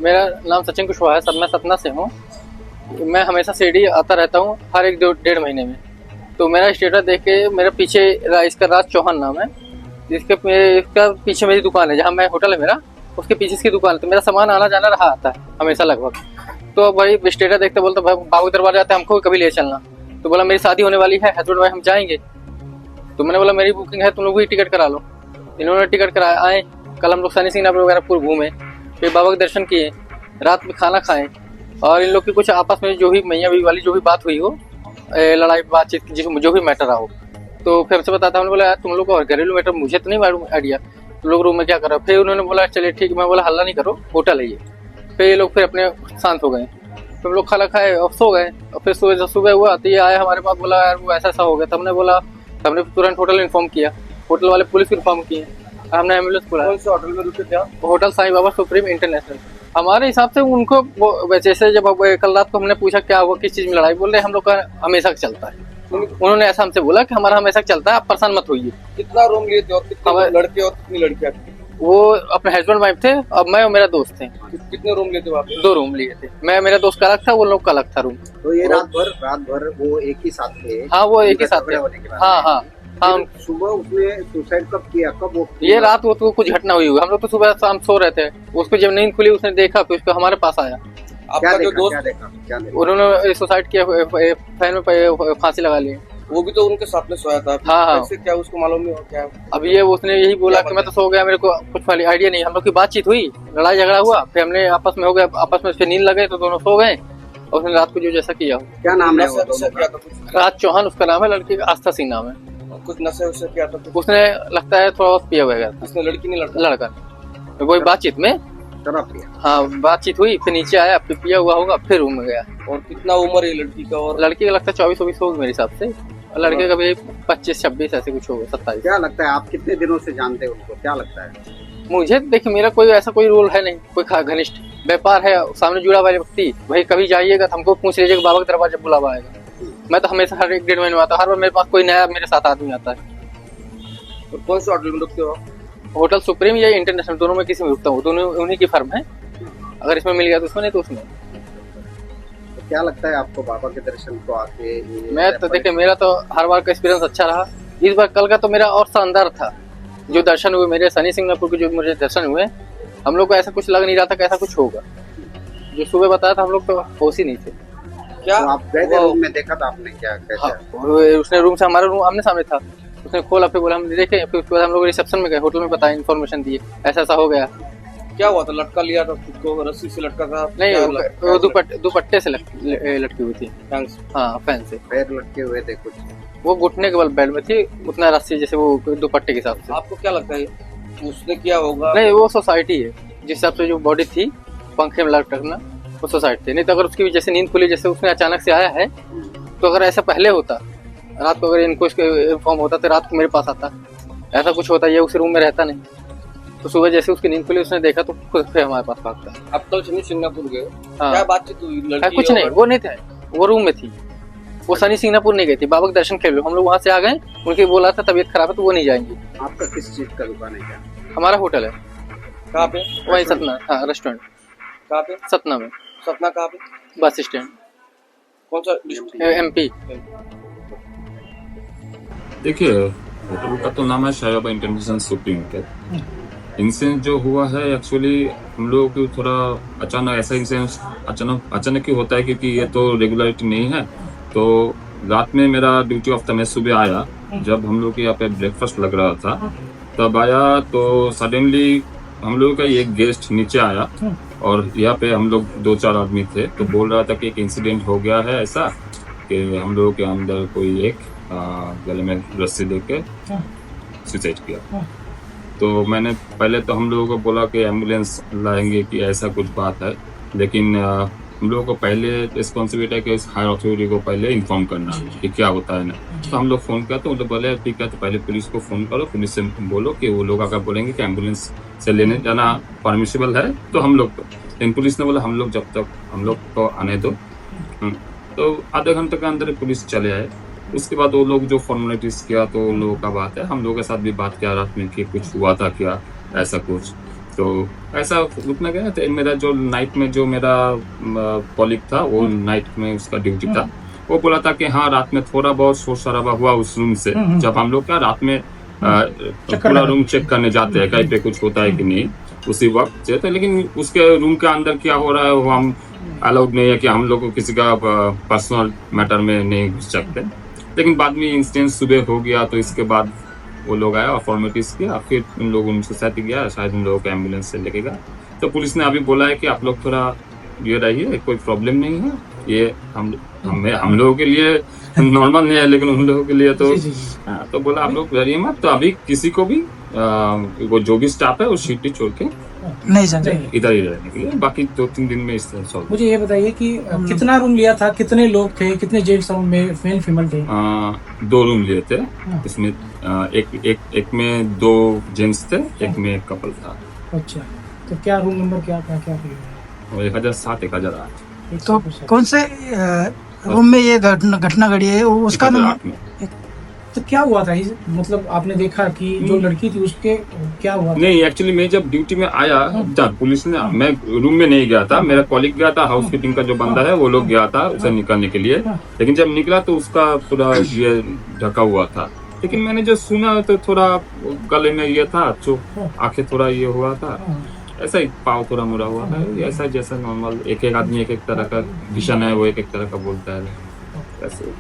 मेरा नाम सचिन कुशवाहा है, सब मैं सतना से हूँ। मैं हमेशा शिरडी आता रहता हूँ हर एक डेढ़ महीने में। तो मेरा स्टेटस देख के मेरा पीछे इसका राज चौहान नाम है, इसका पीछे मेरी दुकान है, जहाँ मैं होटल है मेरा, उसके पीछे इसकी दुकान है। तो मेरा सामान आना जाना रहा आता है हमेशा लगभग। तो भाई स्टेटस देखते बोलते भाई बाबू दरबार जाते हैं, हमको कभी ले चलना। तो बोला मेरी शादी होने वाली है हस्बैंड वाइफ, हम जाएंगे। तो मैंने बोला मेरी बुकिंग है, तुम लोग भी टिकट करा लो। इन्होंने टिकट कराया, आए। कल हम लोग शनि सिंगनापुर वगैरह पूरे घूमे, फिर बाबा के दर्शन किए, रात में खाना खाएं। और इन लोग की कुछ आपस में जो भी मैया बीवी वाली जो भी बात हुई हो, लड़ाई बातचीत जो भी मैटर रहा हो, तो फिर से बताता। हमने बोला यार तुम लोग को घरेलू मैटर मुझे तो नहीं मालूम आइडिया, तुम लोग रूम में क्या कर रहे हो। फिर उन्होंने बोला चलिए ठीक। मैं बोला हल्ला नहीं करो, होटल है ये। फिर ये लोग फिर अपने शांत हो गए। फिर हम लोग खाना खाए और सो गए। और फिर सुबह हुआ तो ये आया हमारे पास, बोला यार वो ऐसा ऐसा हो गया। तो हमने बोला, हमने तुरंत होटल इन्फॉर्म किया, होटल वाले पुलिस को इन्फॉर्म किए, हमने एम्बुलेंस बुलाया। कौन से होटल में रुके थे आप? Hotel Sai Baba supreme international. हमारे हिसाब से उनको जैसे जब कल रात को हमने पूछा क्या हुआ, किस चीज में लड़ाई, बोल रहे हम लोग का हमेशा चलता है। उन्होंने ऐसा हमसे बोला कि हमारा हमेशा चलता है, आप परेशान मत होइए। कितना रूम लिए थे और कितने लड़के और कितनी लड़कियां थी? वो अपने हस्बैंड वाइफ थे, अब मैं और मेरा दोस्त थे। कितने रूम लिए थे वहाँ पे? 2 रूम लिए थे। मैं मेरा दोस्त का अलग था, वो लोग का अलग था रूम। तो ये रात भर वो एक ही साथ थे? हाँ वो एक ही साथ थे। हाँ। सुबह उसने सुसाइड कब किया, कब वो? ये रात वो तो कुछ घटना हुई। हम लोग तो सुबह शाम सो रहे थे, उसको जब नींद खुली उसने देखा, फिर उसको हमारे पास आया। आपका जो दोस्त, क्या देखा? उन्होंने सुसाइड किया, फैन में फांसी लगा ली। वो भी तो उनके साथ में सोया था। हाँ। कैसे, क्या उसको मालूम नहीं हो क्या? अब ये उसने यही बोला कि मैं तो सो गया, मेरे को कुछ आइडिया नहीं। हम लोग की बातचीत हुई, लड़ाई झगड़ा हुआ, फिर हमने आपस में हो गया, आपस में उसके नींद लगे तो दोनों सो गए। और उसने रात को जो जैसा किया। क्या नाम है? राज चौहान उसका नाम है, लड़की का आस्था सिंह नाम है। कुछ नशे वशे किया था? उसने लगता है थोड़ा बहुत पिया हुआ गया था। उसने लड़की नहीं लड़का वही बातचीत में हाँ बातचीत हुई, फिर नीचे आया, फिर पिया हुआ होगा, फिर रूम में गया। और कितना उम्र है लड़की का? और लड़की का लगता है 24-24 होगी मेरे हिसाब से, और लड़के का भी 25-26 ऐसे कुछ होगा, 27। क्या लगता है, आप कितने दिनों से जानते हैं उनको, क्या लगता है? मुझे देखिए, मेरा कोई ऐसा कोई रोल है नहीं, कोई घनिष्ठ व्यापार है, सामने जुड़ा हुआ व्यक्ति। भाई कभी जाइएगा तो हमको पूछ लीजिएगा बाबा के दरबार जब बुलावा आएगा। मैं तो हमेशा हर एक डेढ़ महीने में आता हूँ, हर बार मेरे पास कोई नया मेरे साथ आदमी आता है। और कौन से होटल में रुकते हो? होटल सुप्रीम या इंटरनेशनल, दोनों में किसी में रुकता हूँ। दोनों उन्हीं की फर्म है, अगर इसमें मिल गया तो उसमें, नहीं तो उसमें। तो क्या लगता है आपको बाबा के दर्शन को आके? मैं तो देखिए, मेरा तो हर बार का एक्सपीरियंस अच्छा रहा। इस बार कल का तो मेरा और शानदार था। जो दर्शन हुए मेरे शनि सिंगनापुर के, जो मुझे दर्शन हुए, हम लोग को ऐसा कुछ लग नहीं रहा था कि ऐसा कुछ होगा। जो सुबह बताया था, हम लोग तो होश ही नहीं थे। क्या तो आप गए थे रूम में, देखा था आपने क्या? हाँ, उसने रूम से, हमारा रूम आमने सामने था, उसने खोला, फिर बोला हम देखे। फिर उसके बाद हम लोग रिसेप्शन में गए, होटल में बताया, इन्फॉर्मेशन दिए ऐसा ऐसा हो गया। क्या हुआ था? लटका लिया था खुद को, रस्सी से लटका था? नहीं, वो दुपट्टे से लटकी हुई थी। हाँ, फैन से पैर लटके हुए थे कुछ। वो घुटने के बल बेड में थी, उतना रस्सी जैसे वो दुपट्टे के हिसाब से। आपको क्या लगता है उसने किया होगा? नहीं, वो सोसाइटी है जिस हिसाब से जो बॉडी थी, पंखे में लटकना, वो सोसाइटी थी। नहीं तो अगर उसकी जैसे नींद खुली, जैसे उसने अचानक से आया है, तो अगर ऐसा पहले होता, रात को अगर इनको इन्फॉर्म होता तो रात को मेरे पास आता, ऐसा कुछ होता, ये उस रूम में रहता नहीं। तो सुबह जैसे उसकी नींद खुली, उसने देखा तो खुद फिर हमारे पास भागता। अब कल शनि सिंगापुर गए, हाँ। क्या बातचीत हुई? कुछ नहीं, वो नहीं थे, वो रूम में थी। वो शनि सिंगापुर नहीं गई थी, बाबा के दर्शन के लिए हम लोग वहाँ से आ गए। उनकी बोला था तबीयत खराब है तो वो नहीं जाएंगी। आपका किस चीज का दुकान है? क्या हमारा होटल है? कहाँ पे? वही सतना। हाँ, रेस्टोरेंट। कहाँ पे? सतना में। सतना कहाँ पे? Bus stand. कौन सा डिस्ट्रिक्ट? MP। देखिए, होटल का तो नाम है Sai Baba international supreme hotel. Incident जो हुआ है, एक्चुअली हम लोगों को थोड़ा अचानक, ऐसा इंसिडेंट अचानक ही होता है, क्योंकि ये तो रेगुलरिटी नहीं है। तो रात में मेरा ड्यूटी ऑफ था, मैं सुबह आया, जब हम लोग के यहाँ पे ब्रेकफास्ट लग रहा था, तब आया तो सडनली हम लोग का एक गेस्ट नीचे आया, और यहाँ पे हम लोग 2-4 आदमी थे, तो बोल रहा था कि एक इंसिडेंट हो गया है ऐसा कि हम लोगों के अंदर कोई एक गले में रस्सी लेके सुसाइड किया। तो मैंने पहले तो हम लोगों को बोला कि एम्बुलेंस लाएंगे कि ऐसा कुछ बात है, लेकिन हम लोगों को पहले रिस्पॉन्सिबिलिटी है कि इस हायर अथॉरिटी को पहले इन्फॉर्म करना कि क्या होता है ना। तो हम लोग फ़ोन किया, तो वो लोग बोले ठीक है, तो पहले पुलिस को फ़ोन करो, पुलिस से बोलो कि वो लोग अगर बोलेंगे कि एम्बुलेंस से लेने जाना परमिशबल है तो हम लोग को। लेकिन पुलिस ने बोला हम लोग जब तक हम लोग को आने दो। तो आधे घंटे के अंदर पुलिस चले आए। उसके बाद वो लोग जो फॉर्मेलिटीज़ किया, तो उन लोगों का बात है, हम लोगों के साथ भी बात किया रात में कि कुछ हुआ था क्या, ऐसा कुछ। तो ऐसा रुकना गया। तो मेरा जो नाइट में जो मेरा कॉलिग था, वो नाइट में उसका ड्यूटी था, वो बोला था कि हाँ रात में थोड़ा बहुत शोर शराबा हुआ उस रूम से। जब हम लोग क्या रात में पूरा रूम चेक करने जाते हैं कहीं पे कुछ होता है कि नहीं, उसी वक्त से। तो लेकिन उसके रूम के अंदर क्या हो रहा है वो हम अलाउड नहीं है कि हम लोग को किसी का पर्सनल मैटर में नहीं घुस सकते। लेकिन बाद में इंसिडेंट सुबह हो गया, तो इसके बाद वो लोग आया और फॉर्मेलिटीज किया, फिर उन लोगों उनके साथ गया, शायद उन लोगों को एम्बुलेंस से लेके गया। तो पुलिस ने अभी बोला है कि आप लोग थोड़ा ये रहिए, कोई प्रॉब्लम नहीं है, ये हम लोगों के लिए नॉर्मल नहीं है, लेकिन उन लोगों के लिए तो तो बोला आप लोग डरिए मत। तो अभी किसी को भी वो जो भी स्टाफ है वो सिटी छोड़ के नहीं समझे। इधर ही रहने के लिए, बाकी 2-3 दिन में इस तरह सॉल्व। मुझे ये बताइए कि कितना रूम लिया था, कितने लोग थे, कितने जेंट्स रूम में, मेल फीमेल थे? 2 रूम लिए थे, इसमें एक में 2 जेंट्स थे, एक में एक कपल था। अच्छा, तो क्या रूम नंबर क्या था, क्या और 1007 1008 तो कौन से रूम में ये घटना घड़ी है, वो उसका नंबर? तो क्या हुआ था मतलब आपने देखा कि जो लड़की थी उसके क्या हुआ था? नहीं, एक्चुअली मैं जब ड्यूटी में आया जब पुलिस ने, मैं रूम में नहीं गया था, मेरा कॉलिग गया था, हाउस कीपिंग का जो बंदा है वो लोग गया था उसे निकालने के लिए। लेकिन जब निकला तो उसका पूरा ये ढका हुआ था। लेकिन मैंने जो सुना तो थोड़ा गले में ये था, आंखें थोड़ा ये हुआ था, ऐसा ही पाँव थोड़ा मुड़ा हुआ है, ऐसा जैसा नॉर्मल एक एक आदमी एक एक तरह का विषण है, वो एक एक तरह का बोलता है ऐसे।